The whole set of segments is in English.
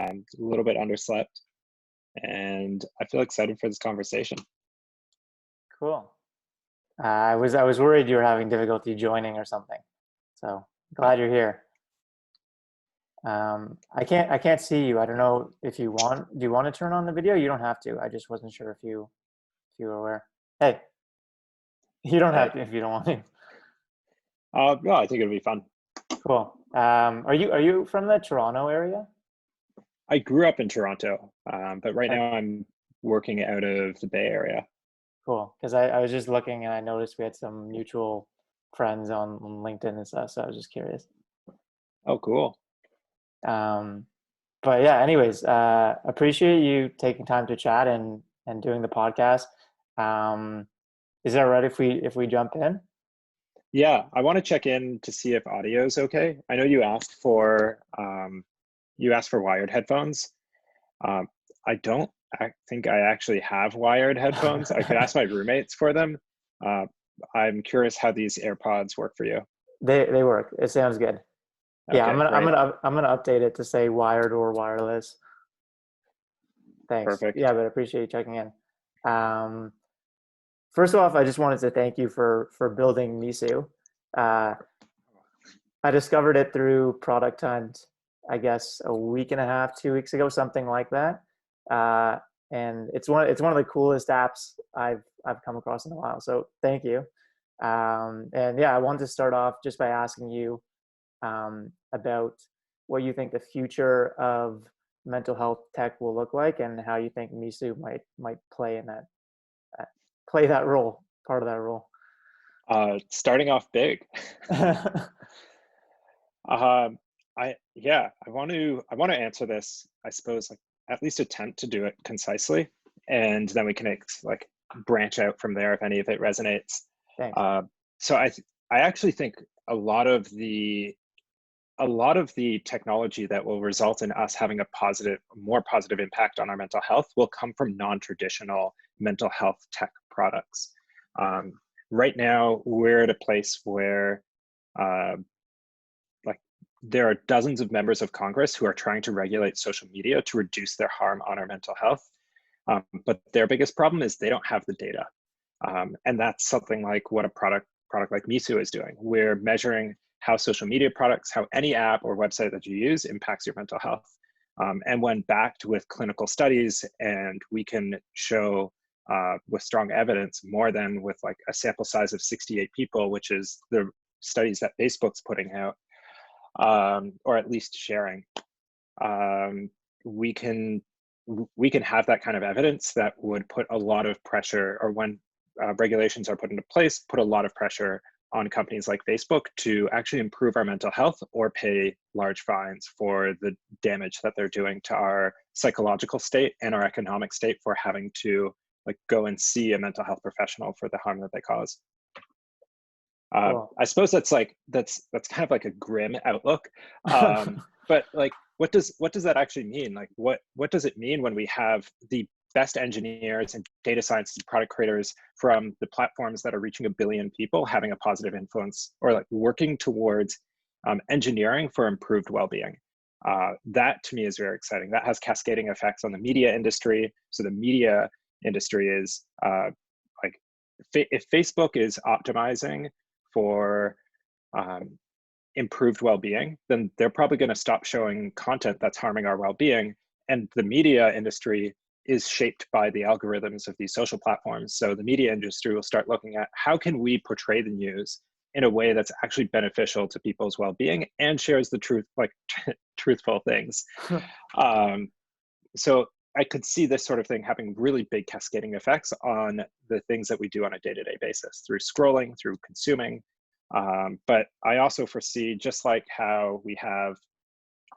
a little bit underslept, and I feel excited for this conversation. Cool. I was worried you were having difficulty joining or something. So glad you're here. I can't see you. I don't know if you want. Do you want to turn on the video? You don't have to. I just wasn't sure if you were aware. Hey, you don't have to if you don't want to. No, I think it'll be fun. Cool. Are you from the Toronto area? I grew up in Toronto, but right now I'm working out of the Bay Area. Cool. Because I was just looking and I noticed we had some mutual friends on LinkedIn and stuff, so I was just curious. Oh, cool. But yeah, anyways, appreciate you taking time to chat and doing the podcast. Is that right if we jump in? Yeah, I want to check in to see if audio is okay. I know you asked for wired headphones. I don't think I actually have wired headphones. I could ask my roommates for them. I'm curious how these AirPods work for you. They work. It sounds good. Yeah, Okay, I'm gonna update it to say wired or wireless. Thanks. Perfect. Yeah, but I appreciate you checking in. First off, I just wanted to thank you for building Misu. I discovered it through Product Hunt, I guess a week and a half, 2 weeks ago, something like that. And it's one of the coolest apps I've come across in a while. So thank you. And yeah, I wanted to start off just by asking you about what you think the future of mental health tech will look like, and how you think Misu might play in that part of that role. Starting off big. I want to answer this, I suppose, like at least attempt to do it concisely, and then we can like branch out from there if any of it resonates. Thanks. So I actually think a lot of the technology that will result in us having a more positive impact on our mental health will come from non-traditional mental health tech products. Right now, we're at a place where there are dozens of members of Congress who are trying to regulate social media to reduce their harm on our mental health. But their biggest problem is they don't have the data. And that's something like what a product like Misu is doing. We're measuring how social media products, how any app or website that you use impacts your mental health. And when backed with clinical studies, and we can show with strong evidence, more than with like a sample size of 68 people, which is the studies that Facebook's putting out, or at least sharing, we can have that kind of evidence that would put a lot of pressure, or when regulations are put into place, put a lot of pressure on companies like Facebook to actually improve our mental health or pay large fines for the damage that they're doing to our psychological state and our economic state for having to like go and see a mental health professional for the harm that they cause. Cool. I suppose that's kind of like a grim outlook, but like, what does that actually mean? Like, what does it mean when we have the best engineers and data scientists and product creators from the platforms that are reaching 1 billion people having a positive influence, or like working towards engineering for improved well-being? That to me is very exciting. That has cascading effects on the media industry. So the media industry is if Facebook is optimizing for improved well-being, then they're probably going to stop showing content that's harming our well-being. And the media industry is shaped by the algorithms of these social platforms. So the media industry will start looking at how can we portray the news in a way that's actually beneficial to people's well-being and shares the truth, like truthful things. So I could see this sort of thing having really big cascading effects on the things that we do on a day-to-day basis through scrolling, through consuming. But I also foresee, just like how we have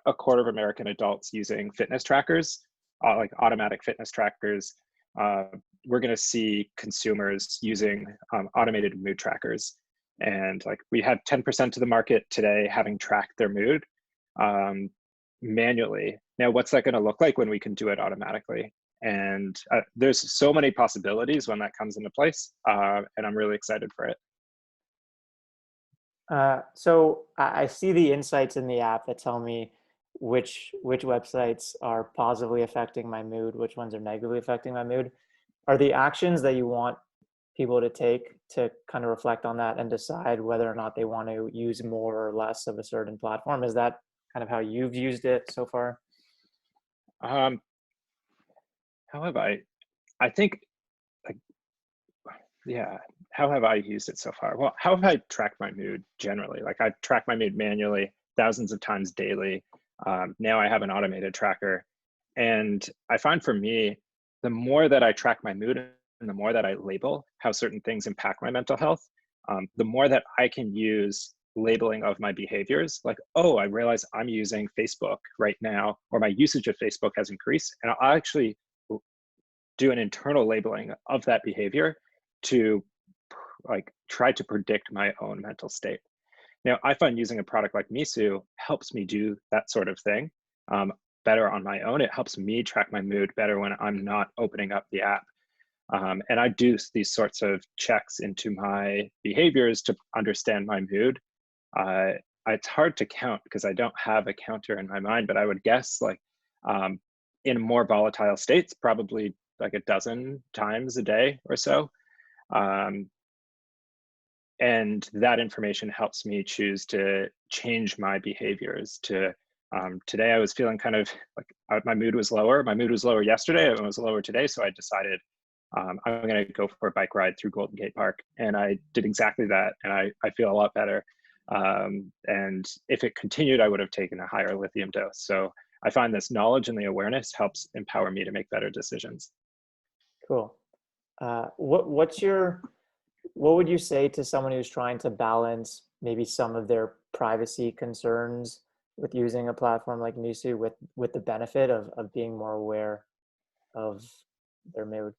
1/4 of American adults using fitness trackers, like automatic fitness trackers, we're going to see consumers using automated mood trackers. And like we have 10% of the market today having tracked their mood manually. Now, what's that going to look like when we can do it automatically? And there's so many possibilities when that comes into place, and I'm really excited for it. So I see the insights in the app that tell me which websites are positively affecting my mood, which ones are negatively affecting my mood. Are the actions that you want people to take to kind of reflect on that and decide whether or not they want to use more or less of a certain platform? Is that kind of how you've used it so far? Um, how have I think, like, yeah, how have I used it so far? Well, how have I tracked my mood generally? Like, I track my mood manually thousands of times daily. Now I have an automated tracker. And I find for me, the more that I track my mood and the more that I label how certain things impact my mental health, the more that I can use labeling of my behaviors. Like, oh, I realize I'm using Facebook right now, or my usage of Facebook has increased. And I'll actually do an internal labeling of that behavior to like try to predict my own mental state. Now, I find using a product like Misu helps me do that sort of thing better on my own. It helps me track my mood better when I'm not opening up the app. And I do these sorts of checks into my behaviors to understand my mood. Uh, it's hard to count because I don't have a counter in my mind, but I would guess like um, in more volatile states, probably like a dozen times a day or so. Um, and that information helps me choose to change my behaviors to today I was feeling kind of like my mood was lower. My mood was lower yesterday, it was lower today, so I decided I'm going to go for a bike ride through Golden Gate Park, and I did exactly that, and I feel a lot better. And if it continued, I would have taken a higher lithium dose. So I find this knowledge and the awareness helps empower me to make better decisions. Cool. What would you say to someone who's trying to balance maybe some of their privacy concerns with using a platform like Misu with the benefit of being more aware of their mood?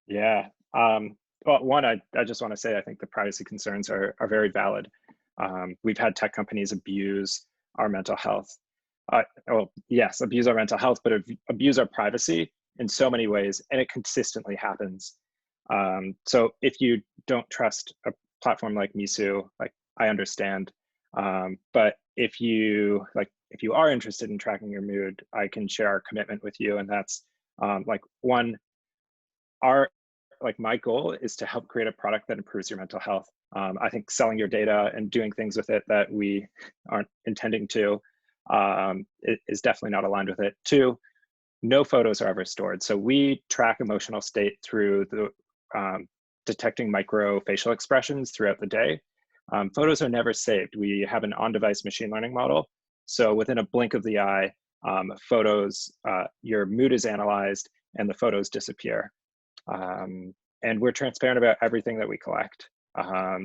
Yeah. Well, one, I just want to say I think the privacy concerns are very valid. We've had tech companies abuse our mental health. Well, yes, abuse our mental health, but abuse our privacy in so many ways, and it consistently happens. So if you don't trust a platform like Misu, like I understand, but if you are interested in tracking your mood, I can share our commitment with you, and that's like one, our like my goal is to help create a product that improves your mental health. I think selling your data and doing things with it that we aren't intending to is definitely not aligned with it. Two, no photos are ever stored. So we track emotional state through the detecting micro facial expressions throughout the day. Photos are never saved. We have an on-device machine learning model. So within a blink of the eye, photos, your mood is analyzed and the photos disappear. And we're transparent about everything that we collect.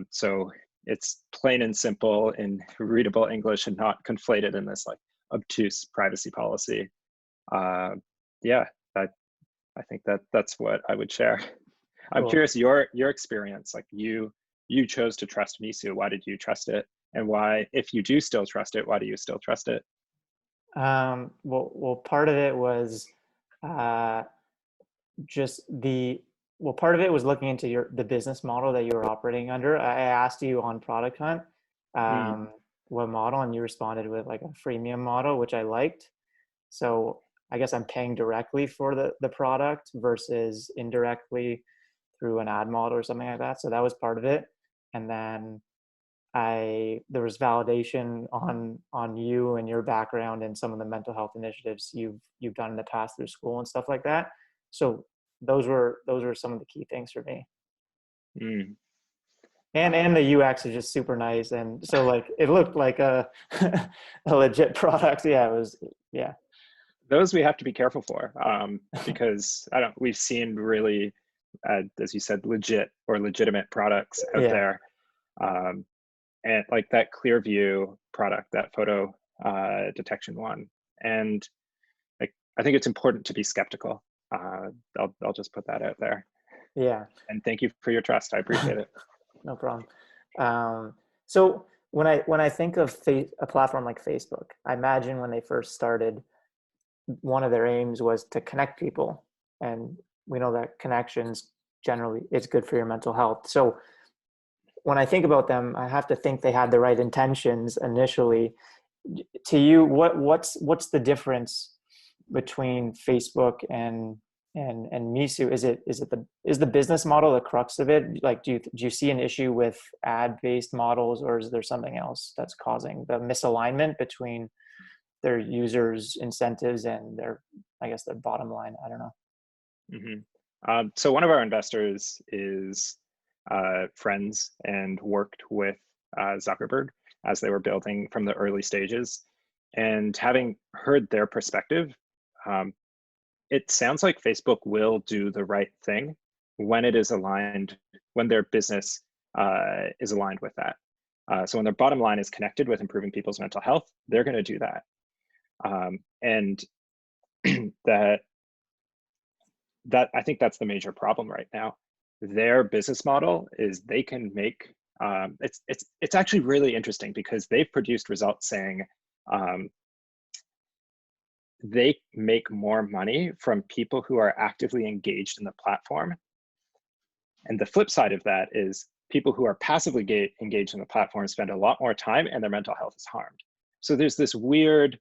So it's plain and simple in readable English and not conflated in this like obtuse privacy policy. Yeah, I think that's what I would share. I'm Cool. curious your experience. Like you chose to trust Misu. Why did you trust it? And why, if you do still trust it, why do you still trust it? Well, part of it was uh, just part of it was looking into the business model that you were operating under. I asked you on Product Hunt Mm, what model, and you responded with like a freemium model, which I liked. So I guess I'm paying directly for the product versus indirectly through an ad model or something like that. So that was part of it. And then there was validation on you and your background and some of the mental health initiatives you've done in the past through school and stuff like that. So those were some of the key things for me. mm. And the UX is just super nice, and so like it looked like a a legit product. Yeah, it was. Yeah, Those we have to be careful for because I don't. We've seen really, as you said, legit or legitimate products out yeah, there, um, and like that Clearview product, that photo detection one, and like I think it's important to be skeptical. I'll just put that out there. yeah. And thank you for your trust. I appreciate it. No problem. So when I think of a platform like Facebook, I imagine when they first started, one of their aims was to connect people, and we know that connections generally it's good for your mental health. So when I think about them, I have to think they had the right intentions initially. to you, what's the difference between Facebook and Misu? Is the business model the crux of it? Like, do you see an issue with ad-based models, or is there something else that's causing the misalignment between their users' incentives and their, I guess, their bottom line? I don't know. So one of our investors is friends and worked with Zuckerberg as they were building from the early stages. And having heard their perspective, it sounds like Facebook will do the right thing when it is aligned, when their business is aligned with that. So when their bottom line is connected with improving people's mental health, they're going to do that. And that I think that's the major problem right now. Their business model is they can make it's actually really interesting because they've produced results saying they make more money from people who are actively engaged in the platform. And the flip side of that is people who are passively engaged in the platform spend a lot more time and their mental health is harmed. So there's this weird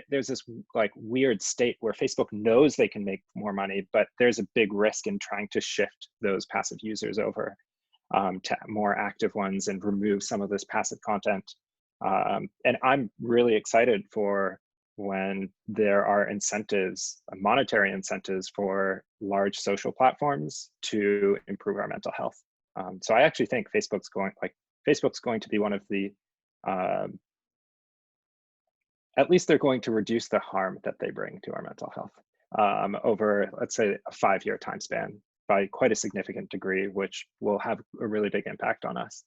there's this like weird state where Facebook knows they can make more money, but there's a big risk in trying to shift those passive users over to more active ones and remove some of this passive content. And I'm really excited for when there are incentives, monetary incentives for large social platforms to improve our mental health. So I actually think Facebook's going to be one of the at least they're going to reduce the harm that they bring to our mental health over, let's say, a 5-year time span by quite a significant degree, which will have a really big impact on us.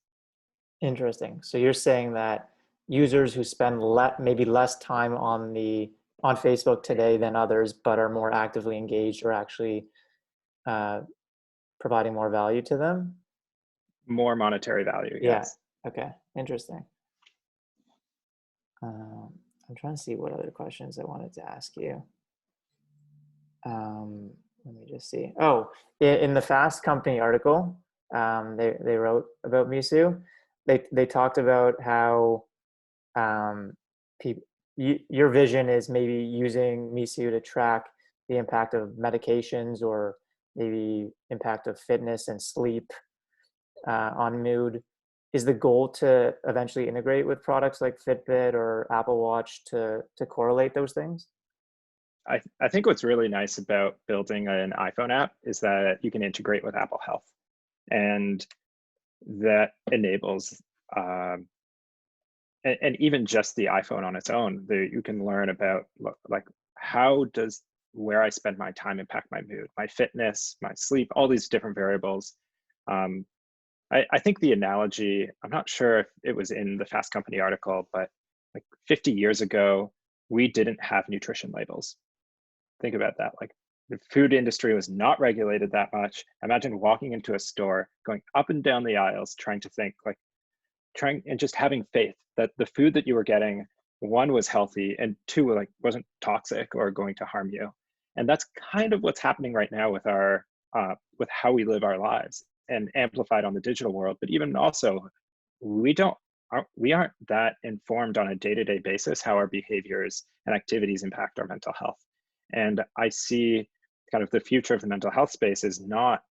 Interesting. So you're saying that users who spend maybe less time on Facebook today than others, but are more actively engaged, are actually providing more value to them? More monetary value, yes. Yeah. Okay. Interesting. I'm trying to see what other questions I wanted to ask you. Let me just see. Oh, in the Fast Company article, they wrote about Misu. They talked about how your vision is maybe using Misu to track the impact of medications or maybe impact of fitness and sleep on mood. Is the goal to eventually integrate with products like Fitbit or Apple Watch to correlate those things? I think what's really nice about building an iPhone app is that you can integrate with Apple Health, and that enables and even just the iPhone on its own, you can learn about like how does where I spend my time impact my mood, my fitness, my sleep, all these different variables. I think the analogy, I'm not sure if it was in the Fast Company article, but like 50 years ago, we didn't have nutrition labels. Think about that. Like the food industry was not regulated that much. Imagine walking into a store, going up and down the aisles, trying to think like, and just having faith that the food that you were getting, one, was healthy, and two, like wasn't toxic or going to harm you. And that's kind of what's happening right now with our with how we live our lives, and amplified on the digital world. But even also, we aren't that informed on a day-to-day basis how our behaviors and activities impact our mental health. And I see kind of the future of the mental health space is not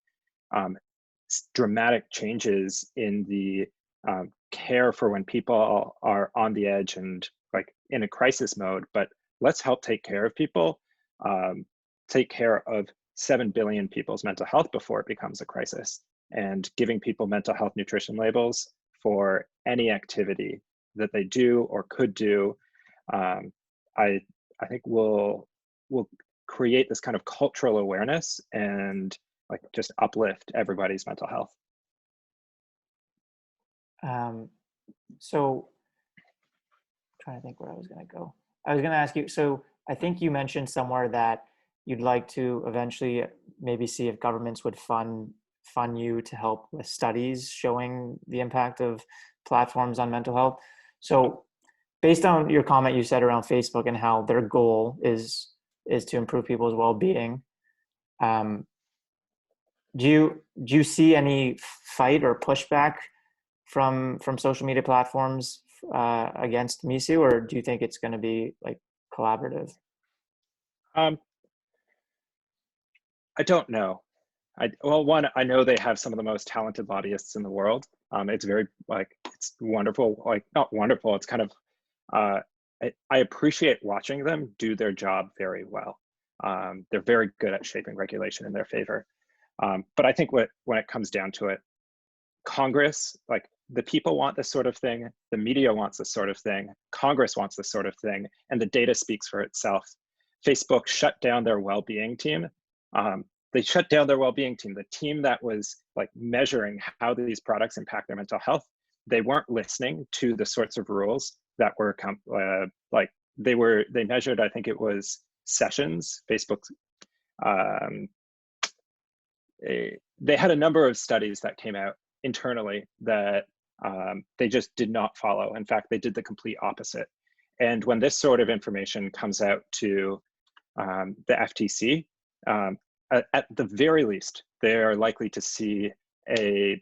dramatic changes in the care for when people are on the edge and like in a crisis mode, but let's help take care of people, take care of 7 billion people's mental health before it becomes a crisis, and giving people mental health nutrition labels for any activity that they do or could do. I think will create this kind of cultural awareness and like just uplift everybody's mental health. So I'm trying to think where I was going to go. I was going to ask you, so I think you mentioned somewhere that you'd like to eventually maybe see if governments would fund you to help with studies showing the impact of platforms on mental health. So based on your comment you said around Facebook and how their goal is to improve people's well-being, do you see any fight or pushback from social media platforms against Misu, or do you think it's going to be like collaborative? Um, I don't know. Well, one, I know they have some of the most talented lobbyists in the world. It's very it's wonderful, like not wonderful. It's kind of, I appreciate watching them do their job very well. They're very good at shaping regulation in their favor. But I think when it comes down to it, Congress, like the people want this sort of thing, the media wants this sort of thing, Congress wants this sort of thing, and the data speaks for itself. Facebook shut down their well-being team. They shut down their well-being team, the team that was like measuring how these products impact their mental health. They weren't listening to the sorts of rules that were they measured, I think it was sessions, Facebook's, they had a number of studies that came out internally that they just did not follow. In fact, they did the complete opposite. And when this sort of information comes out to the FTC, at the very least, they are likely to see a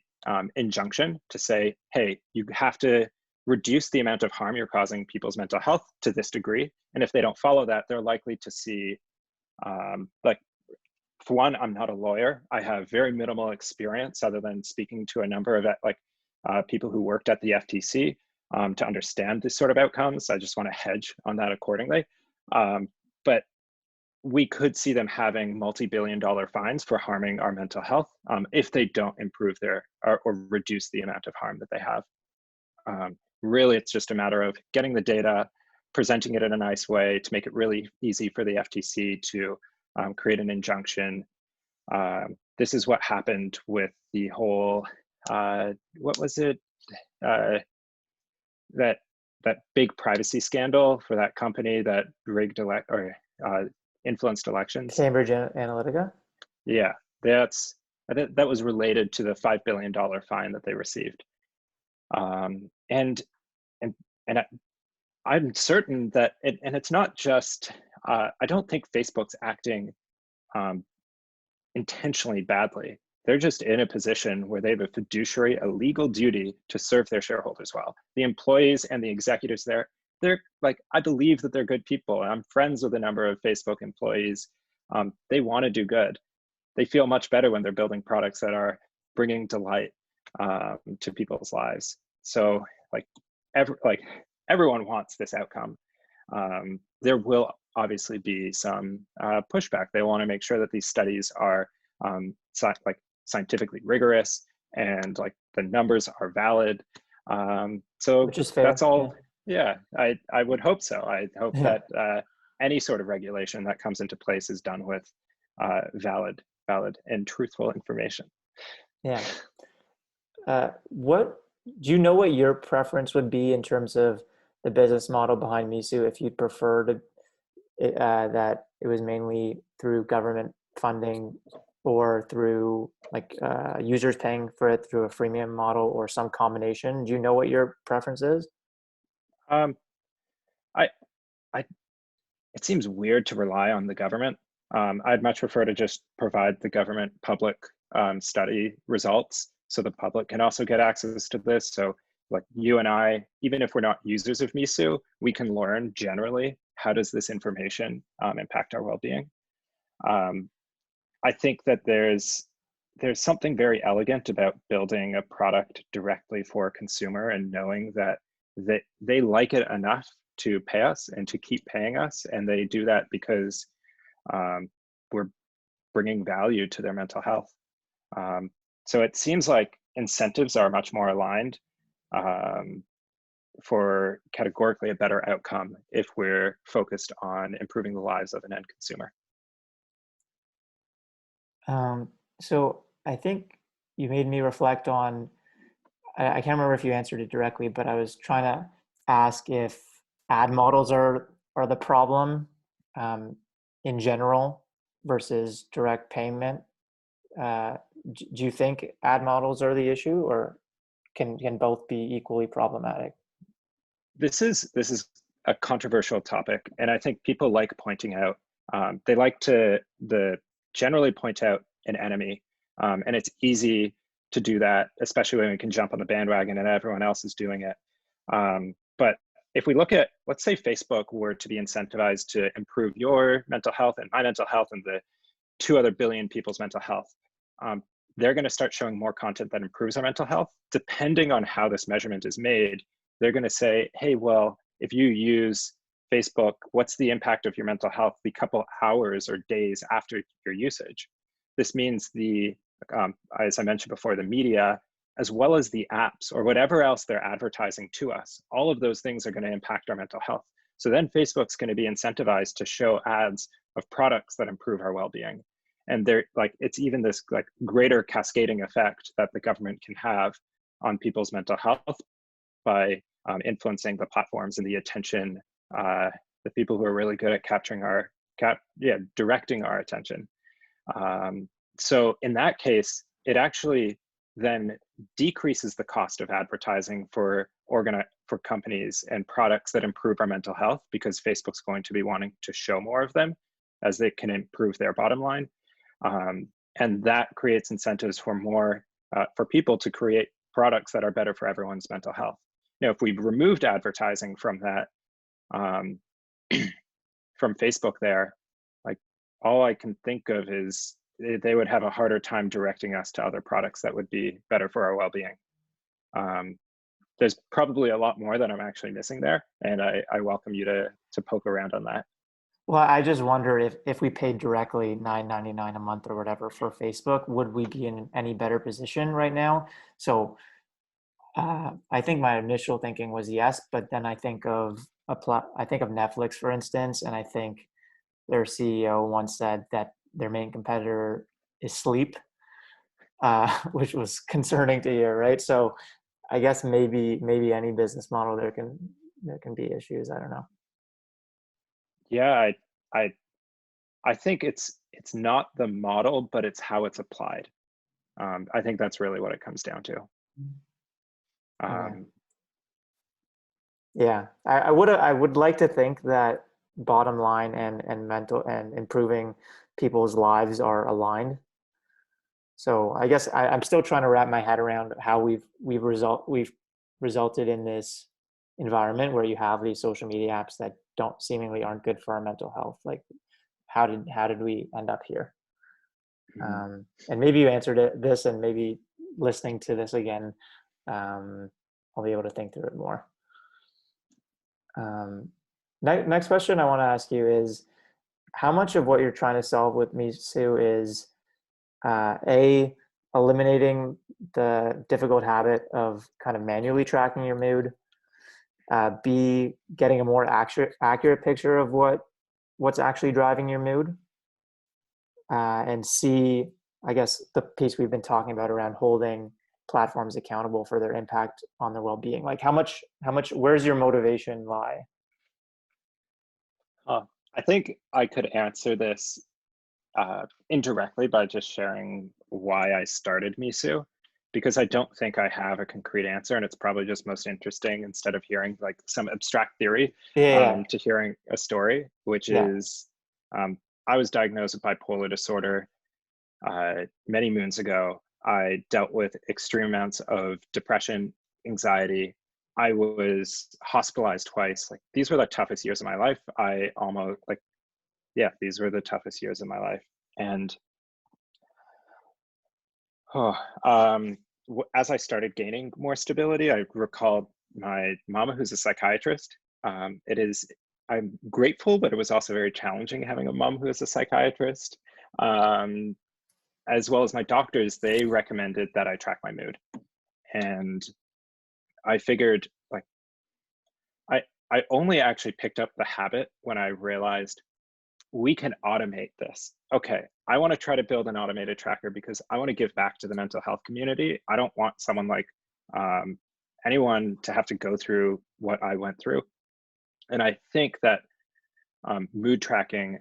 injunction to say, hey, you have to reduce the amount of harm you're causing people's mental health to this degree. And if they don't follow that, they're likely to see, for one, I'm not a lawyer. I have very minimal experience other than speaking to a number of people who worked at the FTC to understand this sort of outcomes. I just want to hedge on that accordingly. But we could see them having multi-billion-dollar fines for harming our mental health if they don't improve or reduce the amount of harm that they have. Really, it's just a matter of getting the data, presenting it in a nice way to make it really easy for the FTC to create an injunction. This is what happened with the whole, what was it? That big privacy scandal for that company that rigged influenced elections. Cambridge Analytica? Yeah, that was related to the $5 billion fine that they received. And I'm certain that, and it's not just, I don't think Facebook's acting intentionally badly. They're just in a position where they have a fiduciary, a legal duty to serve their shareholders well. The employees and the executives there, they're like, I believe that they're good people. I'm friends with a number of Facebook employees. They want to do good. They feel much better when they're building products that are bringing delight to people's lives. So everyone wants this outcome. There will obviously be some pushback. They want to make sure that these studies are scientifically rigorous and like the numbers are valid. So which is fair. That's all. Yeah, I would hope so. I hope that any sort of regulation that comes into place is done with valid and truthful information. Yeah. What do you know what your preference would be in terms of the business model behind Misu? If you'd prefer that it was mainly through government funding or through like users paying for it through a freemium model or some combination? Do you know what your preference is? It seems weird to rely on the government. I'd much prefer to just provide the government public study results so the public can also get access to this. So like you and I, even if we're not users of Misu, we can learn generally how does this information impact our well-being. I think that there's something very elegant about building a product directly for a consumer and knowing that they like it enough to pay us and to keep paying us. And they do that because we're bringing value to their mental health. So it seems like incentives are much more aligned for categorically a better outcome if we're focused on improving the lives of an end consumer. So I think you made me reflect on, I can't remember if you answered it directly, but I was trying to ask if ad models are the problem in general versus direct payment. Do you think ad models are the issue, or can both be equally problematic? This is a controversial topic, and I think people like pointing out, they like to generally point out an enemy, and it's easy to do that, especially when we can jump on the bandwagon and everyone else is doing it. But if we look at, let's say Facebook were to be incentivized to improve your mental health and my mental health and the 2 other billion people's mental health, they're going to start showing more content that improves our mental health. Depending on how this measurement is made, they're going to say, hey, well, if you use Facebook, what's the impact of your mental health the couple hours or days after your usage? This means as I mentioned before, the media, as well as the apps or whatever else they're advertising to us, all of those things are going to impact our mental health. So then Facebook's going to be incentivized to show ads of products that improve our well-being. And it's even this greater cascading effect that the government can have on people's mental health by influencing the platforms and the attention, the people who are really good at capturing directing our attention. So in that case, it actually then decreases the cost of advertising for companies and products that improve our mental health, because Facebook's going to be wanting to show more of them as they can improve their bottom line. And that creates incentives for people to create products that are better for everyone's mental health. Now, if we removed advertising from that, from Facebook there, all I can think of is they would have a harder time directing us to other products that would be better for our well-being. There's probably a lot more that I'm actually missing there, and I welcome you to poke around on that. Well, I just wonder if we paid directly $9.99 a month or whatever for Facebook, would we be in any better position right now? So I think my initial thinking was yes, but then I think of Netflix, for instance, and I think their CEO once said that their main competitor is sleep, which was concerning to hear, right? So I guess maybe any business model there can be issues. I don't know. Yeah, I think it's not the model, but it's how it's applied. I think that's really what it comes down to. Yeah, I would like to think that bottom line and mental and improving people's lives are aligned. So I guess I'm still trying to wrap my head around how we've resulted in this environment where you have these social media apps that seemingly aren't good for our mental health. Like, how did we end up here? And maybe you answered this, and maybe listening to this again, I'll be able to think through it more. Next question I want to ask you is, how much of what you're trying to solve with Misu is eliminating the difficult habit of kind of manually tracking your mood, B, getting a more accurate picture of what's actually driving your mood, and C, I guess the piece we've been talking about around holding platforms accountable for their impact on their well-being. Like, how much, where's your motivation lie? I think I could answer this indirectly by just sharing why I started Misu, because I don't think I have a concrete answer, and it's probably just most interesting, instead of hearing like some abstract theory, to hearing a story, which is I was diagnosed with bipolar disorder many moons ago. I dealt with extreme amounts of depression, anxiety. I was hospitalized twice. Like, these were the toughest years of my life. These were the toughest years of my life. And as I started gaining more stability, I recalled my mama, who's a psychiatrist. I'm grateful, but it was also very challenging having a mom who is a psychiatrist. As well as my doctors, they recommended that I track my mood. And I figured, like, I only actually picked up the habit when I realized we can automate this. Okay, I want to try to build an automated tracker because I want to give back to the mental health community. I don't want someone like anyone to have to go through what I went through. And I think that mood tracking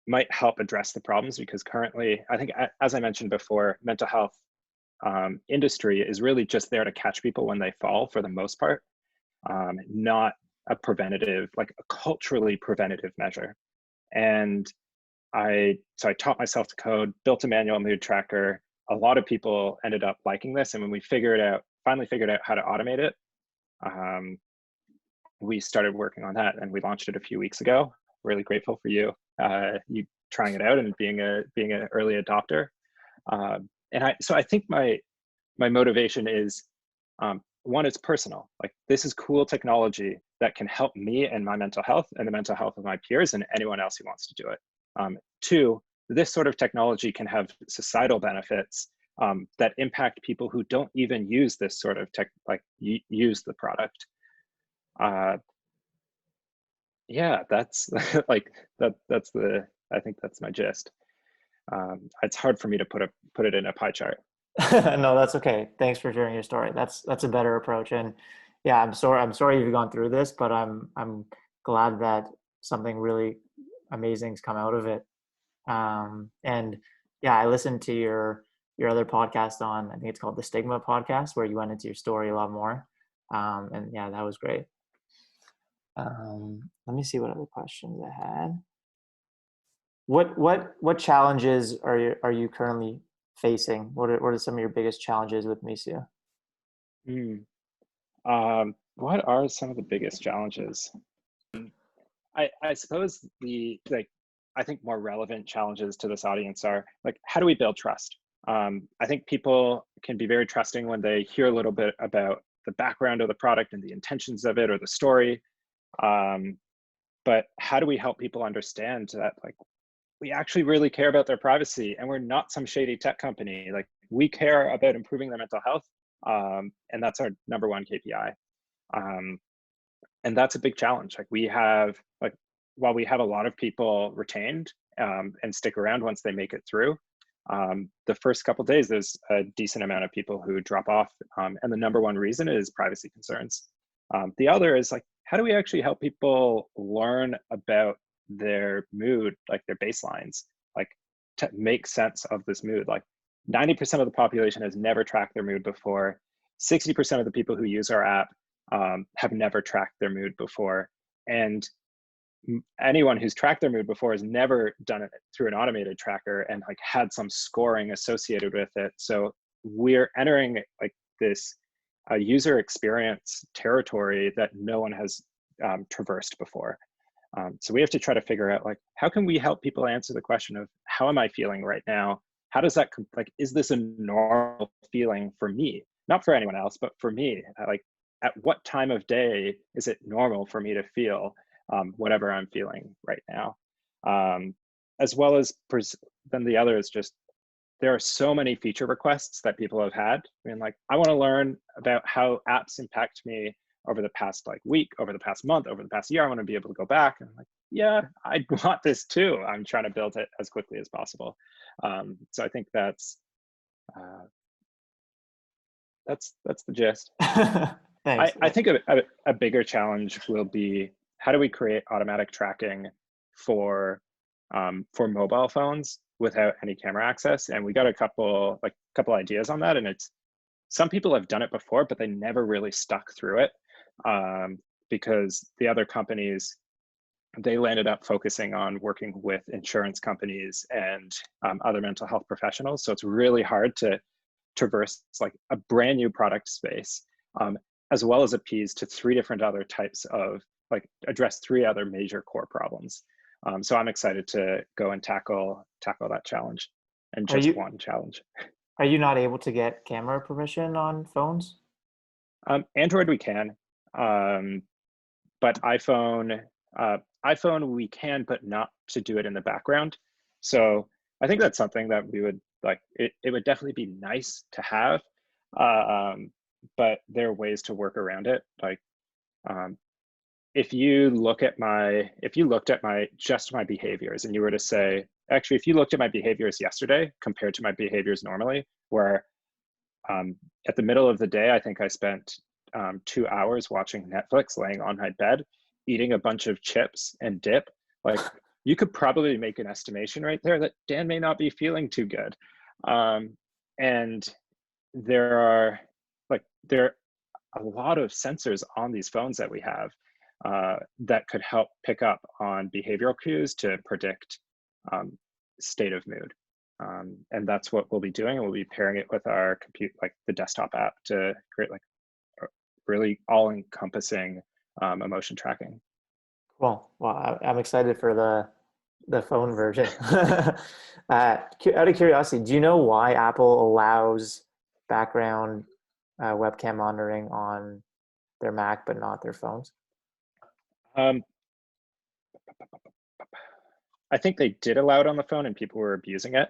might help address the problems, because currently, I think, as I mentioned before, mental health industry is really just there to catch people when they fall, for the most part, not a preventative, like a culturally preventative measure. And so I taught myself to code, built a manual mood tracker. A lot of people ended up liking this, and when we finally figured out how to automate it, we started working on that, and we launched it a few weeks ago. Really grateful for you, you trying it out and being an early adopter. So I think my motivation is, one, it's personal. Like, this is cool technology that can help me and my mental health and the mental health of my peers and anyone else who wants to do it. Two, this sort of technology can have societal benefits that impact people who don't even use this sort of tech, like use the product. Yeah, that's like that's the, I think that's my gist. It's hard for me to put it in a pie chart. No, that's okay. Thanks for sharing your story. That's a better approach. And yeah, I'm sorry you've gone through this, but I'm glad that something really amazing's come out of it. And yeah, I listened to your other podcast on, I think it's called the Stigma podcast, where you went into your story a lot more. And yeah, that was great. Let me see what other questions I had. What challenges are you currently facing? What are some of your biggest challenges with Misu? Hmm. What are some of the biggest challenges? I suppose I think more relevant challenges to this audience are like, how do we build trust? I think people can be very trusting when they hear a little bit about the background of the product and the intentions of it or the story. But how do we help people understand that, like, we actually really care about their privacy and we're not some shady tech company? Like, we care about improving their mental health, and that's our number one KPI. Um, and that's a big challenge. Like, while we have a lot of people retained and stick around once they make it through, the first couple days there's a decent amount of people who drop off, and the number one reason is privacy concerns. The other is, like, how do we actually help people learn about their mood, like their baselines, like, to make sense of this mood? Like, 90% of the population has never tracked their mood before. 60% of the people who use our app have never tracked their mood before. And anyone who's tracked their mood before has never done it through an automated tracker and like had some scoring associated with it. So we're entering like this user experience territory that no one has traversed before. So we have to try to figure out, like, how can we help people answer the question of, how am I feeling right now? How does that, like, is this a normal feeling for me? Not for anyone else, but for me. Like, at what time of day is it normal for me to feel whatever I'm feeling right now? As well as, then the other is just, there are so many feature requests that people have had. I mean, like, I want to learn about how apps impact me over the past like week, over the past month, over the past year. I want to be able to go back and, like, yeah, I want this too. I'm trying to build it as quickly as possible. So I think uh, that's the gist. Thanks. I think a bigger challenge will be, how do we create automatic tracking for mobile phones without any camera access? And we got a couple ideas on that, and it's, some people have done it before, but they never really stuck through it, because the other companies, they landed up focusing on working with insurance companies and other mental health professionals. So it's really hard to traverse like a brand new product space, as well as appease to three different other types of, like, address three other major core problems. So I'm excited to go and tackle that challenge, and Are just you one challenge. are you not able to get camera permission on phones? Android we can, but iPhone we can, but not to do it in the background. So I think that's something that we would like. It would definitely be nice to have, but there are ways to work around it. Like, um, if you looked at my just my behaviors, and you were to say, actually, if you looked at my behaviors yesterday compared to my behaviors normally, where at the middle of the day, I think I spent 2 hours watching Netflix, laying on my bed, eating a bunch of chips and dip. Like, you could probably make an estimation right there that Dan may not be feeling too good. And there are a lot of sensors on these phones that we have that could help pick up on behavioral cues to predict state of mood. And that's what we'll be doing. We'll be pairing it with our the desktop app, to create like a really all-encompassing emotion tracking. Cool. Well, I'm excited for the phone version. Out of curiosity, do you know why Apple allows background webcam monitoring on their Mac but not their phones? Um, I think they did allow it on the phone and people were abusing it.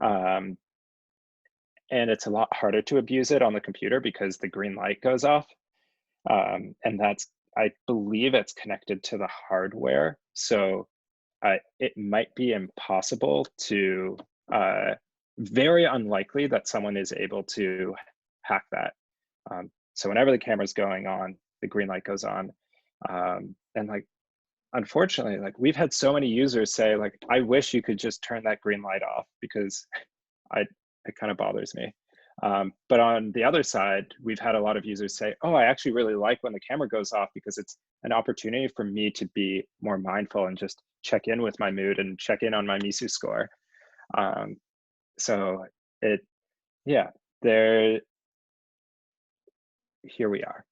Um, and it's a lot harder to abuse it on the computer because the green light goes off. And that's, I believe it's connected to the hardware. So it might be impossible to, very unlikely that someone is able to hack that. So whenever the camera's going on, the green light goes on. And like, unfortunately, like we've had so many users say like, I wish you could just turn that green light off because it kind of bothers me. But on the other side, we've had a lot of users say, oh, I actually really like when the camera goes off because it's an opportunity for me to be more mindful and just check in with my mood and check in on my Misu score. So yeah, here we are.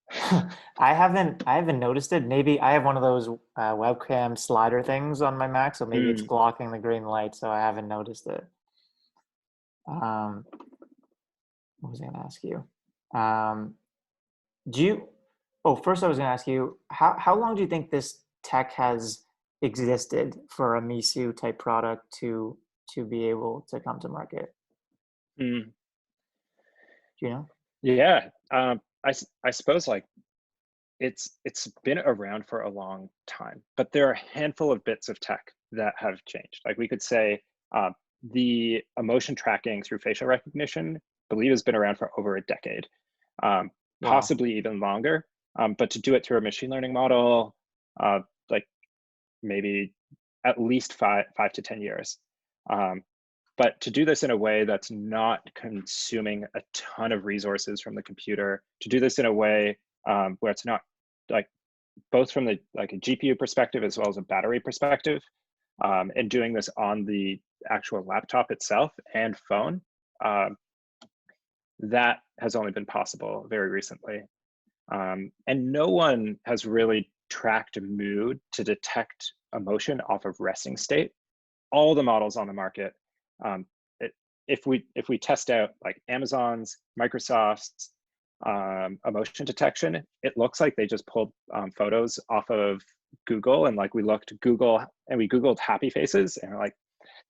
I haven't noticed it. Maybe I have one of those webcam slider things on my Mac, so maybe it's blocking the green light, so I haven't noticed it. What was I going to ask you? Do you? Oh, first I was going to ask you how long do you think this tech has existed for a Misu type product to be able to come to market? Mm. Do you know? Yeah, I suppose like it's been around for a long time, but there are a handful of bits of tech that have changed. Like we could say the emotion tracking through facial recognition, I believe, has been around for over a decade, possibly even longer. But to do it through a machine learning model, like maybe at least five to 10 years. But to do this in a way that's not consuming a ton of resources from the computer, to do this in a way where it's not like both from the like a GPU perspective as well as a battery perspective, and doing this on the actual laptop itself and phone, that has only been possible very recently. And no one has really tracked mood to detect emotion off of resting state. All the models on the market, um, if we test out like Amazon's, Microsoft's emotion detection, it looks like they just pulled photos off of Google, and like we looked Google and we Googled happy faces and we're like,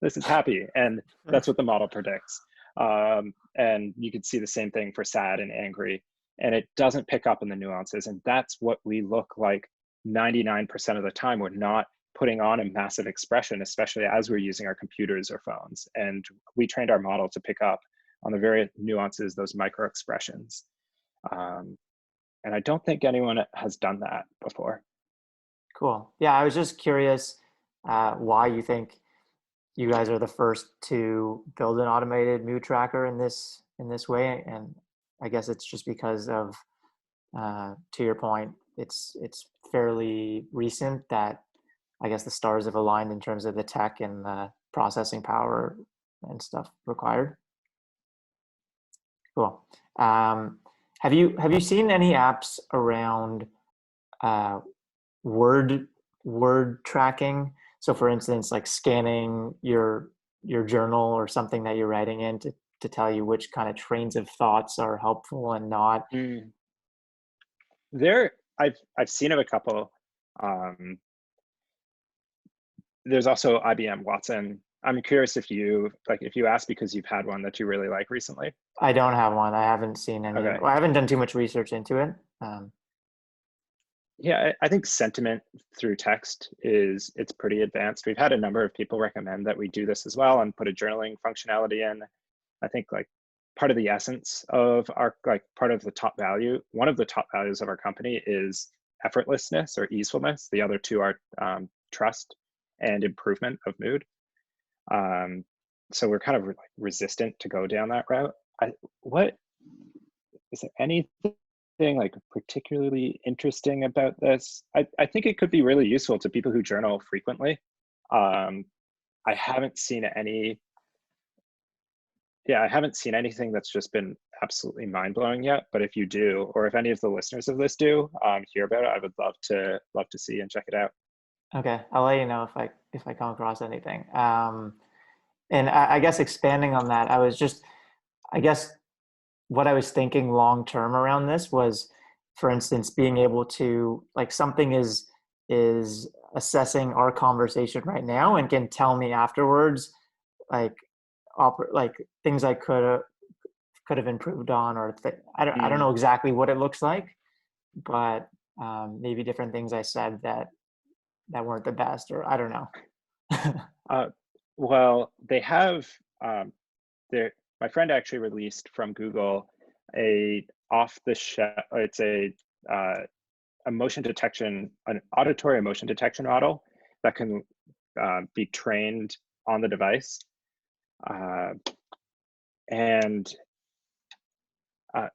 this is happy, and that's what the model predicts. And you could see the same thing for sad and angry, and it doesn't pick up in the nuances, and that's what we look like 99% of the time. We're not putting on a massive expression, especially as we're using our computers or phones. And we trained our model to pick up on the very nuances, those micro expressions. And I don't think anyone has done that before. Cool. Yeah, I was just curious why you think you guys are the first to build an automated mood tracker in this way, and I guess it's just because of to your point, it's fairly recent that I guess the stars have aligned in terms of the tech and the processing power and stuff required. Cool. Have you seen any apps around word tracking? So, for instance, like scanning your journal or something that you're writing in to tell you which kind of trains of thoughts are helpful and not. There, I've seen of a couple. There's also IBM Watson. I'm curious if you asked because you've had one that you really like recently. I don't have one. I haven't seen any. Okay. Well, I haven't done too much research into it. Yeah, I think sentiment through text it's pretty advanced. We've had a number of people recommend that we do this as well and put a journaling functionality in. I think like part of the essence of our, like part of the top value, one of the top values of our company is effortlessness or easefulness. The other two are trust and improvement of mood. So we're kind of resistant to go down that route. What is there anything like particularly interesting about this? I think it could be really useful to people who journal frequently. I haven't seen anything that's just been absolutely mind-blowing yet, but if you do, or if any of the listeners of this do hear about it, I would love to see and check it out. Okay, I'll let you know if I come across anything. And I guess expanding on that, I guess what I was thinking long term around this was, for instance, being able to, like, something is assessing our conversation right now and can tell me afterwards, like, like things I could have improved on, or I don't Mm. know exactly what it looks like, but maybe different things I said that weren't the best, or I don't know. Uh, well, they have um, there. My friend actually released from Google a off the shelf. It's a motion detection, an auditory motion detection model that can be trained on the device, uh, and uh,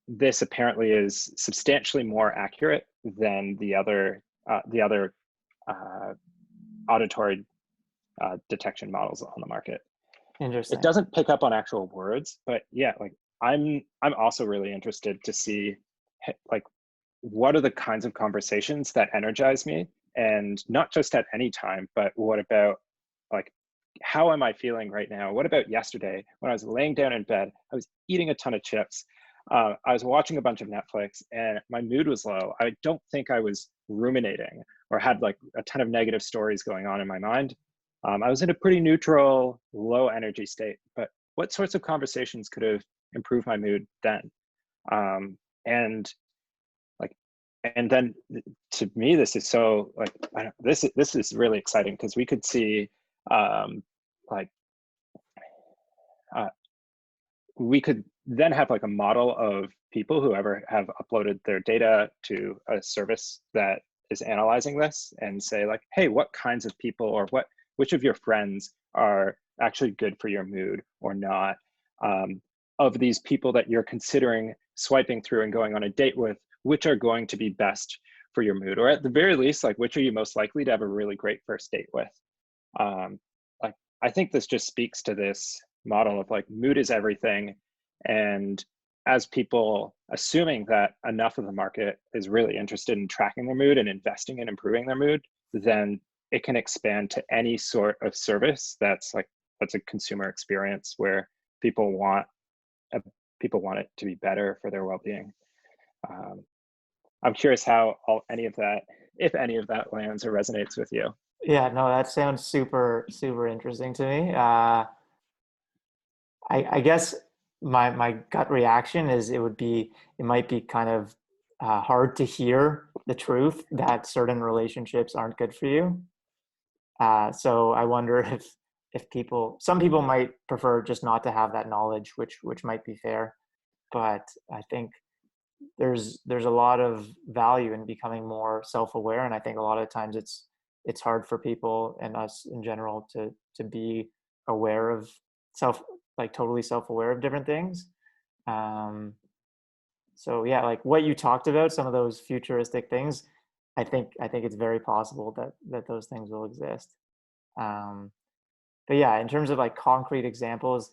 this apparently is substantially more accurate than the other uh, auditory detection models on the market. It Interesting. doesn't pick up on actual words, but yeah, like I'm also really interested to see like what are the kinds of conversations that energize me, and not just at any time, but what about, like, how am I feeling right now? What about yesterday when I was laying down in bed? I was eating a ton of chips. I was watching a bunch of Netflix and my mood was low. I don't think I was ruminating or had like a ton of negative stories going on in my mind. I was in a pretty neutral, low energy state, but what sorts of conversations could have improved my mood then? And like, and then to me, this is so like, this is really exciting because we could see um, like uh, we could then have like a model of people who ever have uploaded their data to a service that is analyzing this and say like, hey, what kinds of people, or which of your friends are actually good for your mood or not, of these people that you're considering swiping through and going on a date with, which are going to be best for your mood, or at the very least, like, which are you most likely to have a really great first date with. um, like, I think this just speaks to this model of like mood is everything, and as people, assuming that enough of the market is really interested in tracking their mood and investing in improving their mood, then it can expand to any sort of service that's a consumer experience where people want a, people want it to be better for their well-being. um, I'm curious how any of that, if any of that, lands or resonates with you. Yeah, no, that sounds super interesting to me. I guess my gut reaction is it might be kind of hard to hear the truth that certain relationships aren't good for you. So I wonder if some people might prefer just not to have that knowledge, which might be fair. But I think there's a lot of value in becoming more self-aware, and I think a lot of times it's hard for people and us in general to be aware of self like totally self-aware of different things. um so yeah, like what you talked about, some of those futuristic things, I think it's very possible that those things will exist. um but yeah, in terms of like concrete examples,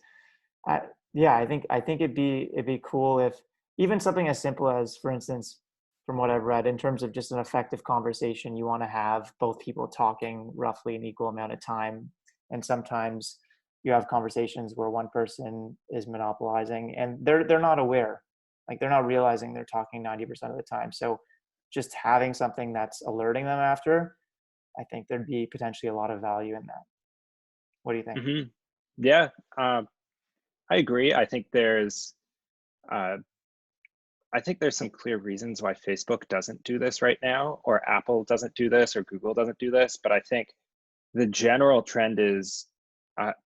I, yeah, I think it'd be cool if even something as simple as, for instance, from what I've read, in terms of just an effective conversation, you want to have both people talking roughly an equal amount of time, and sometimes you have conversations where one person is monopolizing and they're not aware, like they're not realizing they're talking 90% of the time. So just having something that's alerting them after, I think there'd be potentially a lot of value in that. What do you think? Hmm. Yeah, I agree. Uh, I think there's some clear reasons why Facebook doesn't do this right now, or Apple doesn't do this, or Google doesn't do this. But I think the general trend is,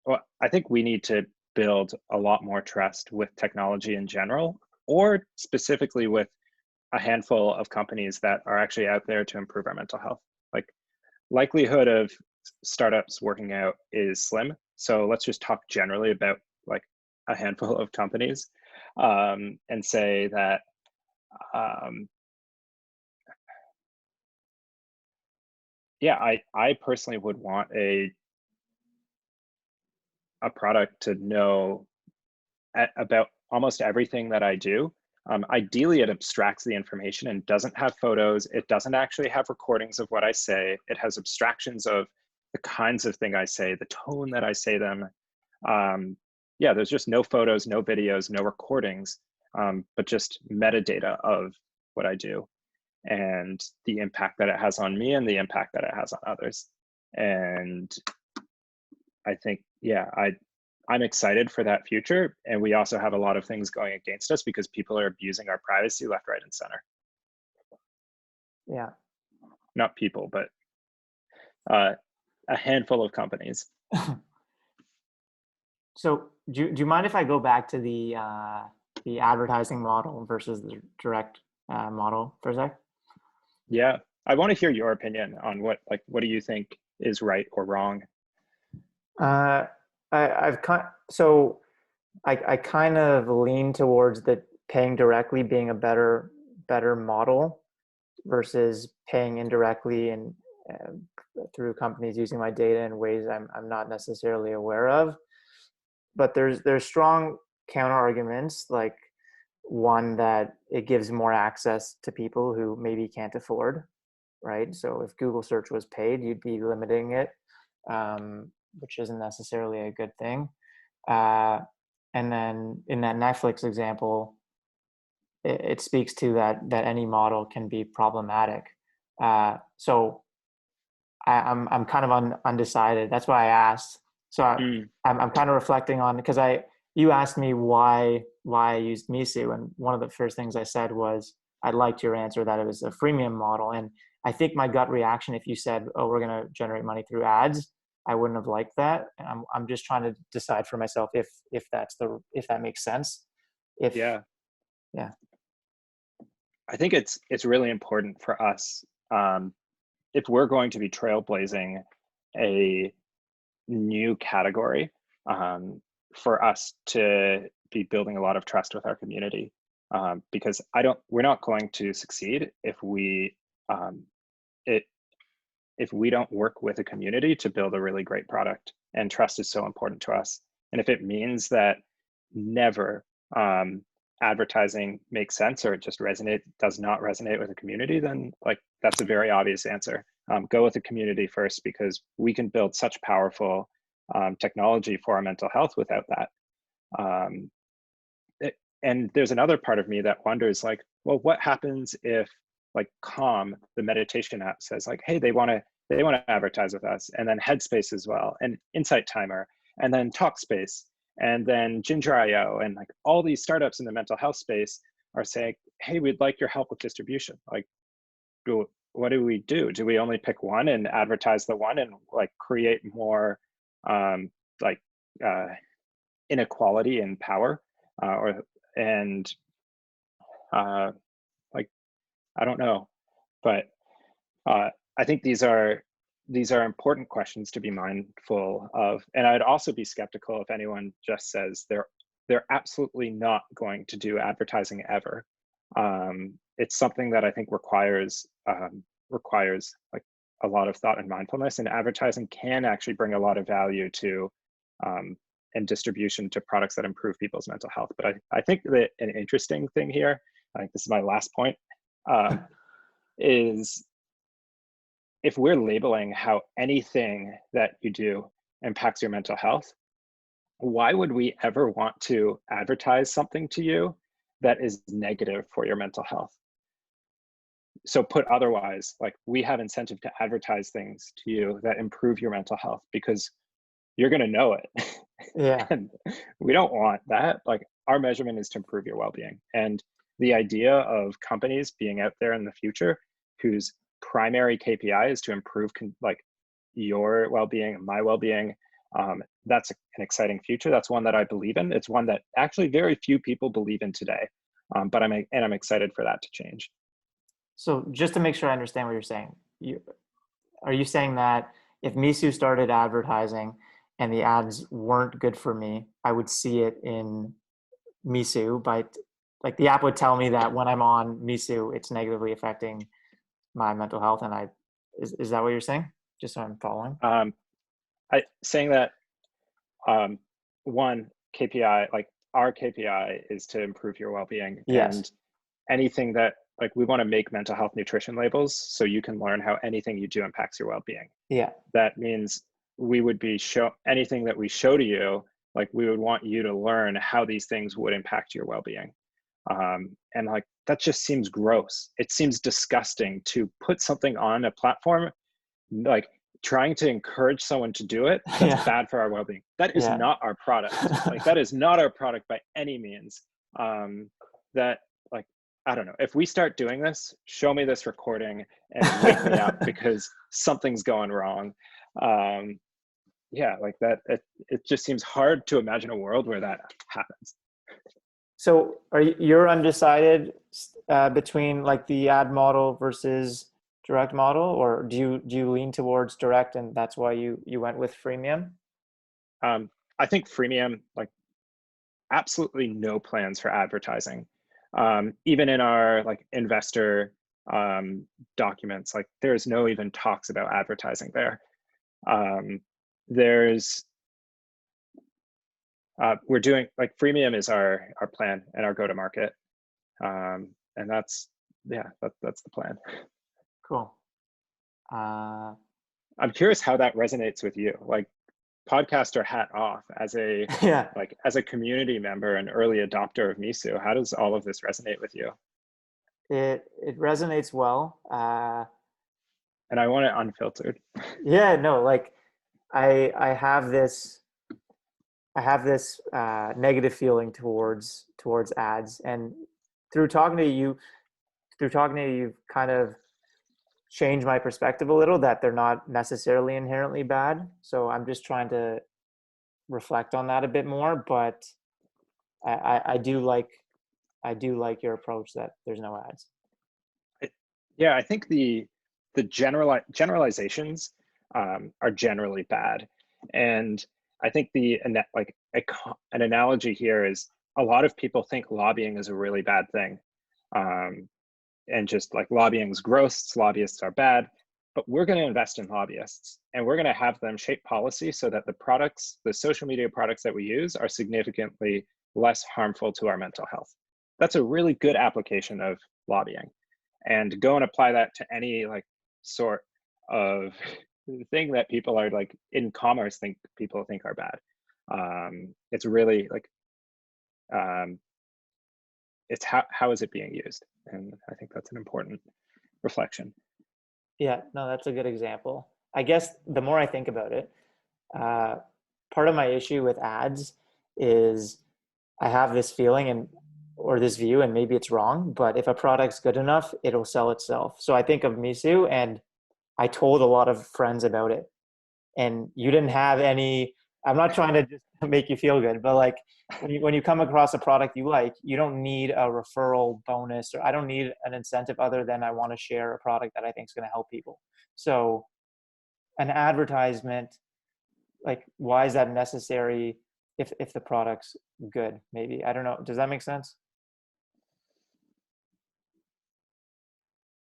well, I think we need to build a lot more trust with technology in general, or specifically with a handful of companies that are actually out there to improve our mental health. Like, likelihood of startups working out is slim. So let's just talk generally about like a handful of companies, and say that um, yeah, I personally would want a product to know about almost everything that I do. Ideally, it abstracts the information and doesn't have photos. It doesn't actually have recordings of what I say. It has abstractions of the kinds of thing I say, the tone that I say them. Yeah, there's just no photos, no videos, no recordings, but just metadata of what I do and the impact that it has on me and the impact that it has on others. And I think, yeah, I'm excited for that future. And we also have a lot of things going against us because people are abusing our privacy left, right, and center. Yeah. Not people, but a handful of companies. So do you mind if I go back to the advertising model versus the direct model for a sec? Yeah, I want to hear your opinion on what do you think is right or wrong? Uh, I kind of lean towards the paying directly being a better model versus paying indirectly and through companies using my data in ways I'm not necessarily aware of. But there's strong counter arguments, like one that it gives more access to people who maybe can't afford, right? So if Google search was paid, you'd be limiting it, which isn't necessarily a good thing. And then in that Netflix example, it speaks to that any model can be problematic. So I'm kind of undecided. That's why I asked. So I'm kind of reflecting on, because you asked me why I used Misu, and one of the first things I said was I liked your answer that it was a freemium model, and I think my gut reaction, if you said, oh, we're going to generate money through ads, I wouldn't have liked that. And I'm just trying to decide for myself if that makes sense. Yeah, Yeah. I think it's really important for us, if we're going to be trailblazing a new category, for us to be building a lot of trust with our community, because we're not going to succeed if we don't work with a community to build a really great product. And trust is so important to us. And if it means that never advertising makes sense, or it just does not resonate with a community, then that's a very obvious answer. Go with the community first, because we can build such powerful technology for our mental health without that. And there's another part of me that wonders, well, what happens if Calm, the meditation app, says hey, they want to advertise with us, and then Headspace as well, and Insight Timer, and then Talkspace, and then Ginger.io, and all these startups in the mental health space are saying, hey, we'd like your help with distribution. What do we do? Do we only pick one and advertise the one and create more inequality in power, I don't know, but I think these are important questions to be mindful of. And I'd also be skeptical if anyone just says they're absolutely not going to do advertising ever. It's something that I think requires a lot of thought and mindfulness, and advertising can actually bring a lot of value to and distribution to products that improve people's mental health. But I think that an interesting thing here, I think this is my last point, is if we're labeling how anything that you do impacts your mental health, why would we ever want to advertise something to you that is negative for your mental health? So put otherwise, we have incentive to advertise things to you that improve your mental health, because you're going to know it. Yeah. And we don't want that. Our measurement is to improve your well-being. And the idea of companies being out there in the future whose primary KPI is to improve your well-being and my well-being, that's an exciting future. That's one that I believe in. It's one that actually very few people believe in today, but I'm excited for that to change. So just to make sure I understand what you're saying, are you saying that if Misu started advertising and the ads weren't good for me, I would see it in Misu, but the app would tell me that when I'm on Misu, it's negatively affecting my mental health, and is that what you're saying? Just so I'm following. Saying that one KPI, our KPI is to improve your well-being, Yes. and anything that like we want to make mental health nutrition labels so you can learn how anything you do impacts your well-being. Yeah. That means we would be anything that we show to you, like we would want you to learn how these things would impact your well-being. And like that just seems gross. It seems disgusting to put something on a platform, like trying to encourage someone to do it. That's Yeah. bad for our well-being. That is Yeah. not our product. Like that is not our product by any means. That like, I don't know, if we start doing this, show me this recording and wake me up because something's going wrong. Yeah, like that, it just seems hard to imagine a world where that happens. So you're undecided between like the ad model versus direct model, or do you lean towards direct and that's why you went with freemium? I think freemium, like absolutely no plans for advertising. Even in our like investor documents, like there's no even talks about advertising there. There's we're doing like freemium is our plan and our go-to-market, and that's that's the plan. Cool. Uh, I'm curious how that resonates with you, like podcaster hat off, as a yeah. like as a community member and early adopter of Misu. How does all of this resonate with you? It resonates well. And I want it unfiltered. Yeah, no, like I have this negative feeling towards ads, and through talking to you, you've kind of changed my perspective a little, that they're not necessarily inherently bad. So I'm just trying to reflect on that a bit more. But I do like your approach that there's no ads. Yeah, I think the generalizations are generally bad, and I think like an analogy here is a lot of people think lobbying is a really bad thing, and just like lobbying is gross, lobbyists are bad. But we're going to invest in lobbyists, and we're going to have them shape policy so that the social media products that we use, are significantly less harmful to our mental health. That's a really good application of lobbying, and go and apply that to any like sort of thing that people are like in commerce people think are bad. It's really like it's how is it being used, and I think that's an important reflection. Yeah, no, that's a good example. I guess the more I think about it, uh, part of my issue with ads is I have this feeling or this view, and maybe it's wrong, but if a product's good enough, it'll sell itself. So I think of Misu, and I told a lot of friends about it, and you didn't have any. I'm not trying to just make you feel good, but like when you come across a product you like, you don't need a referral bonus, or I don't need an incentive other than I want to share a product that I think is going to help people. So an advertisement, like, why is that necessary if the product's good? Maybe, I don't know. Does that make sense?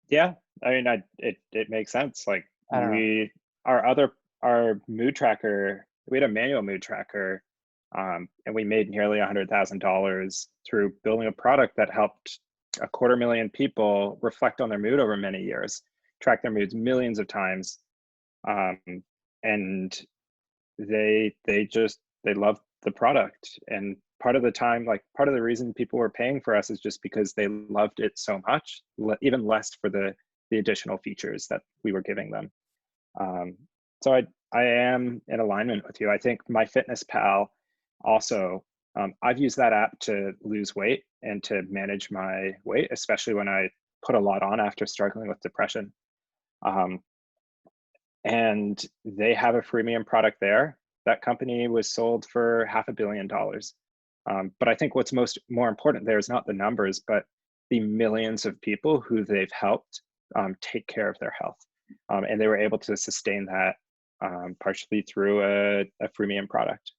Yeah, I mean, it makes sense. Like I don't know. our mood tracker, we had a manual mood tracker, and we made nearly $100,000 through building a product that helped 250,000 people reflect on their mood over many years, track their moods millions of times, um, and they loved the product. And part of the time, like part of the reason people were paying for us is just because they loved it so much, even less for the additional features that we were giving them. So I am in alignment with you. I think MyFitnessPal also, I've used that app to lose weight and to manage my weight, especially when I put a lot on after struggling with depression. And they have a freemium product there. That company was sold for $500 million. But I think what's more important there is not the numbers, but the millions of people who they've helped take care of their health. And they were able to sustain that partially through a freemium product.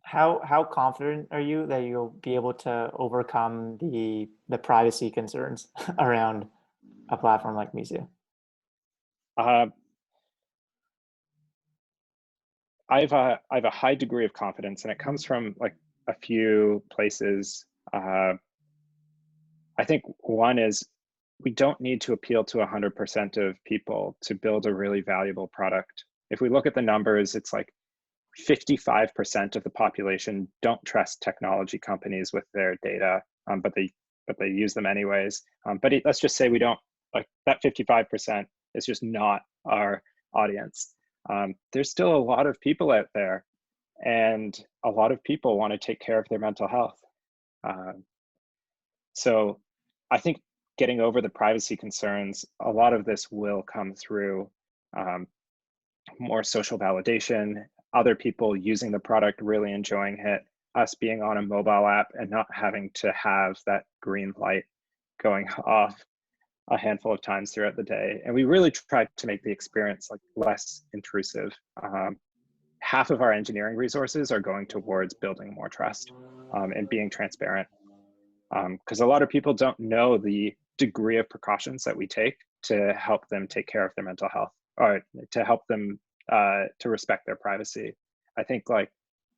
How confident are you that you'll be able to overcome the privacy concerns around a platform like Misu? Uh, I have a high degree of confidence, and it comes from like a few places. I think one is we don't need to appeal to 100% of people to build a really valuable product. If we look at the numbers, it's like 55% of the population don't trust technology companies with their data, but they use them anyways. Let's just say we don't, like, that 55% is just not our audience. There's still a lot of people out there, and a lot of people want to take care of their mental health. So I think getting over the privacy concerns, a lot of this will come through more social validation, other people using the product, really enjoying it, us being on a mobile app and not having to have that green light going off a handful of times throughout the day. And we really tried to make the experience like less intrusive. Half of our engineering resources are going towards building more trust and being transparent. Because a lot of people don't know the degree of precautions that we take to help them take care of their mental health, or to help them to respect their privacy. I think like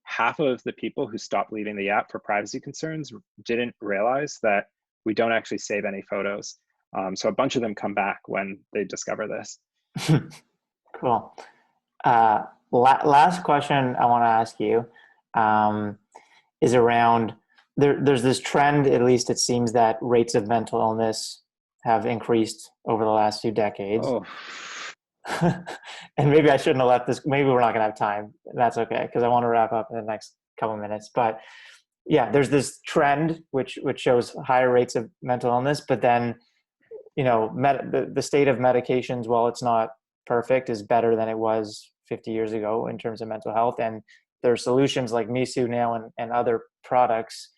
half of the people who stopped leaving the app for privacy concerns didn't realize that we don't actually save any photos. So a bunch of them come back when they discover this. Cool. Last question I want to ask you is around, there's this trend, at least it seems, that rates of mental illness have increased over the last few decades. Oh. And maybe I shouldn't have left this. Maybe we're not going to have time. That's okay, because I want to wrap up in the next couple minutes. But yeah, there's this trend which shows higher rates of mental illness, but then, you know, the state of medications, while it's not perfect, is better than it was 50 years ago in terms of mental health. And there are solutions like Misu now and other products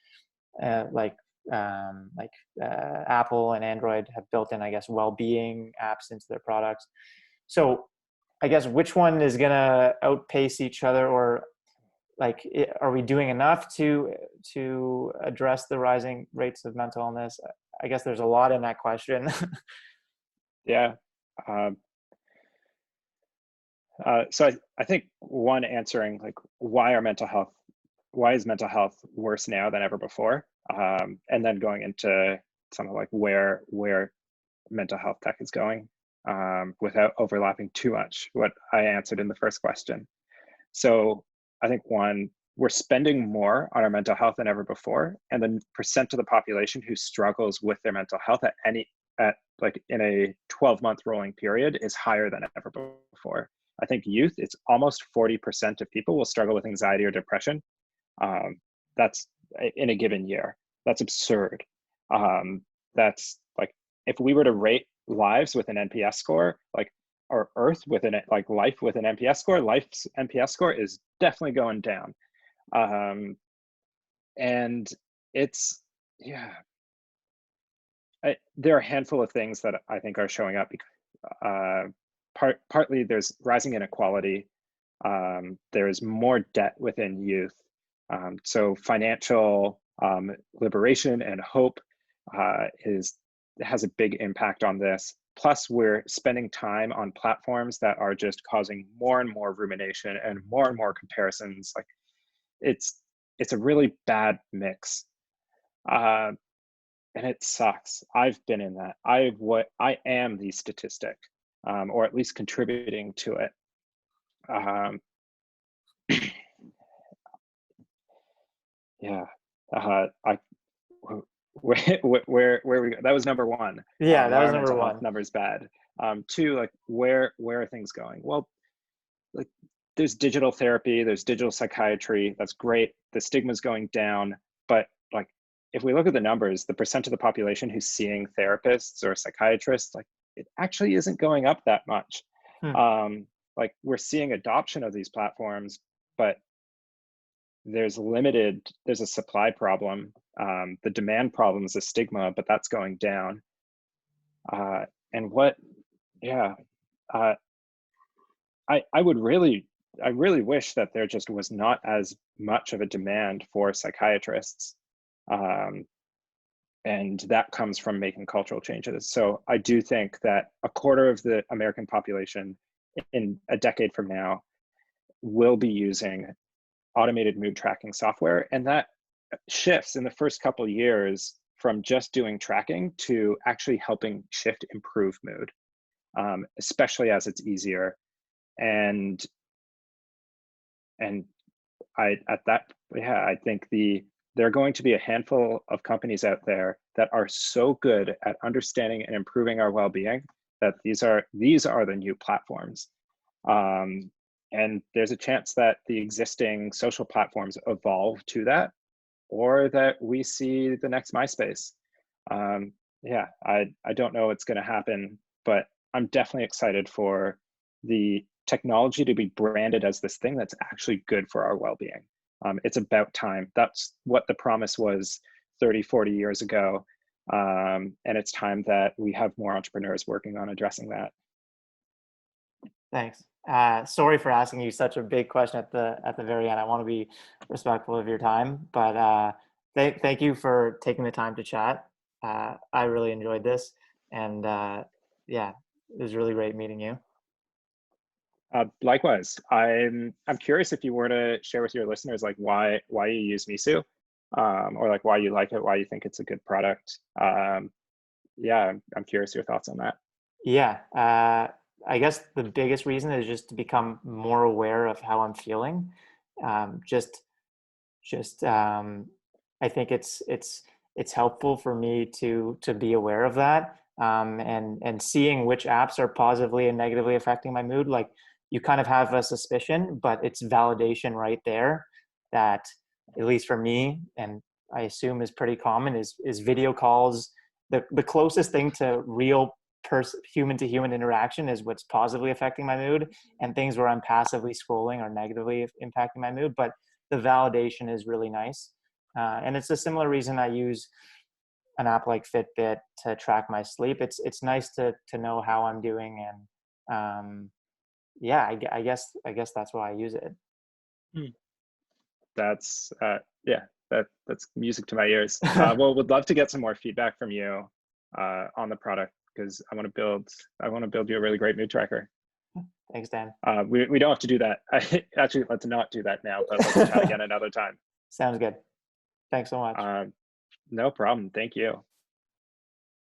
like Apple and Android have built in, I guess, well-being apps into their products. So I guess which one is going to outpace each other, or like, are we doing enough to address the rising rates of mental illness? I guess there's a lot in that question. Yeah. So I think one answering like why is mental health worse now than ever before, and then going into something like where mental health tech is going, without overlapping too much what I answered in the first question. So I think one, we're spending more on our mental health than ever before, and the percent of the population who struggles with their mental health at like in a 12-month rolling period is higher than ever before. I think youth, it's almost 40% of people will struggle with anxiety or depression. That's in a given year. That's absurd. That's like, if we were to rate lives with an NPS score, like, or Earth with like life with an NPS score, life's NPS score is definitely going down. And it's, yeah, there are a handful of things that I think are showing up. Partly there's rising inequality. There's more debt within youth. So financial liberation and hope has a big impact on this. Plus, we're spending time on platforms that are just causing more and more rumination and more comparisons. Like, it's a really bad mix. And it sucks. I've been in that. I am the statistic, or at least contributing to it. Yeah. Where we go? That was number one. Yeah, that why was are number mental one. health numbers bad? Two, like where are things going? Well, like, there's digital therapy, there's digital psychiatry. That's great. The stigma's going down, but like, if we look at the numbers, the percent of the population who's seeing therapists or psychiatrists, like, it actually isn't going up that much. Like, we're seeing adoption of these platforms, but there's a supply problem. The demand problem is a stigma, but that's going down. And what, yeah, I really wish that there just was not as much of a demand for psychiatrists. And that comes from making cultural changes. So I do think that a quarter of the American population in a decade from now will be using automated mood tracking software. And that shifts in the first couple years from just doing tracking to actually helping shift improve mood, especially as it's easier. And I think there are going to be a handful of companies out there that are so good at understanding and improving our well-being that these are the new platforms. And there's a chance that the existing social platforms evolve to that, or that we see the next MySpace. Yeah, I don't know what's going to happen, but I'm definitely excited for the technology to be branded as this thing that's actually good for our well-being. It's about time. That's what the promise was 30, 40 years ago. And it's time that we have more entrepreneurs working on addressing that. Thanks. Sorry for asking you such a big question at the very end. I want to be respectful of your time, but thank you for taking the time to chat. I really enjoyed this, and yeah, it was really great meeting you. Likewise, I'm curious if you were to share with your listeners like why you use Misu, or like why you like it, why you think it's a good product. Yeah, I'm curious your thoughts on that. Yeah, I guess the biggest reason is just to become more aware of how I'm feeling. Just I think it's helpful for me to be aware of that, and seeing which apps are positively and negatively affecting my mood. Like, you kind of have a suspicion, but it's validation right there that, at least for me, and I assume is pretty common, is video calls. The closest thing to real human to human interaction is what's positively affecting my mood, and things where I'm passively scrolling are negatively impacting my mood. But the validation is really nice. And it's a similar reason I use an app like Fitbit to track my sleep. It's nice to know how I'm doing, and yeah, I guess that's why I use it. Hmm. That's yeah, that's music to my ears. Well, would love to get some more feedback from you on the product, because I want to build you a really great mood tracker. Thanks, Dan. We don't have to do that. Actually, let's not do that now, but let's chat again another time. Sounds good. Thanks so much. No problem. Thank you.